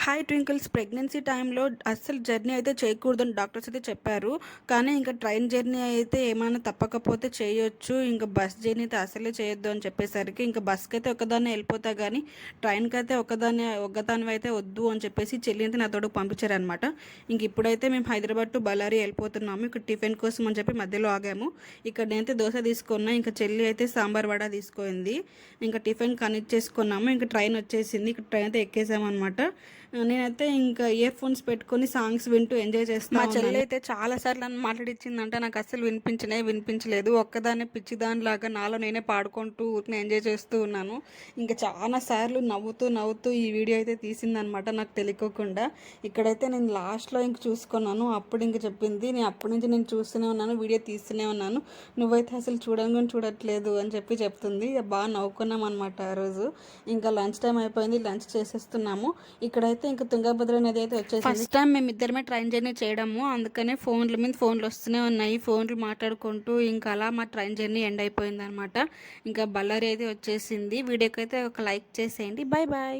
Hi ట్వింకిల్స్. Pregnancy టైంలో అస్సలు journey అయితే చేయకూడదని డాక్టర్స్ అయితే చెప్పారు. కానీ ఇంకా ట్రైన్ జర్నీ అయితే ఏమైనా తప్పకపోతే చేయొచ్చు. ఇంకా బస్ జర్నీ అయితే అసలే చేయొద్దు అని చెప్పేసరికి ఇంకా బస్కి అయితే ఒకదాన్నే వెళ్ళిపోతా, కానీ ట్రైన్కి అయితే ఒకదానివి అయితే వద్దు అని చెప్పేసి చెల్లి అయితే నా తోడు పంపించారనమాట. ఇంక ఇప్పుడైతే మేము హైదరాబాద్ టు బళ్ళారి వెళ్ళిపోతున్నాము. ఇక్కడ టిఫిన్ కోసం అని చెప్పి మధ్యలో ఆగాము. ఇక్కడ నేనైతే దోశ తీసుకున్నా, ఇంకా చెల్లి అయితే సాంబార్ వడ తీసుకుంది. ఇంకా టిఫిన్ కనెక్ట్ చేసుకున్నాము. ఇంకా ట్రైన్ వచ్చేసింది. ఇక్కడ ట్రైన్ అయితే ఎక్కేసామన్నమాట. నేనైతే ఇంకా ఇయర్ ఫోన్స్ పెట్టుకొని సాంగ్స్ వింటూ ఎంజాయ్ చేస్తాను. మా చెల్లి అయితే చాలాసార్లు నన్ను మాట్లాడిచ్చిందంటే నాకు అసలు వినిపించలేదు. ఒక్కదాన్నే పిచ్చిదానిలాగా నాలో నేనే పాడుకుంటూ ఊరిని ఎంజాయ్ చేస్తూ ఉన్నాను. ఇంకా చాలా సార్లు నవ్వుతూ ఈ వీడియో అయితే తీసిందనమాట నాకు తెలియకోకుండా. ఇక్కడైతే నేను లాస్ట్లో ఇంక చూసుకున్నాను. అప్పుడు ఇంక చెప్పింది, నేను అప్పటి నుంచి నేను చూస్తూనే ఉన్నాను, వీడియో తీస్తూనే ఉన్నాను, నువ్వైతే అసలు చూడట్లేదు అని చెప్తుంది. బాగా నవ్వుకున్నాం అనమాట ఆ రోజు. ఇంకా లంచ్ టైం అయిపోయింది, లంచ్ చేసేస్తున్నాము. ఇక్కడైతే ఇంకా తుంగభద్ర నది అయితే వచ్చేసి ఫస్ట్ టైం మేము ఇద్దరమే ట్రైన్ జర్నీ చేయడము. అందుకనే ఫోన్ల మీద ఫోన్లు వస్తూనే ఉన్నాయి. ఫోన్లు మాట్లాడుకుంటూ ఇంకా అలా మా ట్రైన్ జర్నీ ఎండ్ అయిపోయింది అనమాట. ఇంకా బళ్ళారి అయితే వచ్చేసింది. వీడియోకి అయితే ఒక లైక్ చేసేయండి. Bye bye.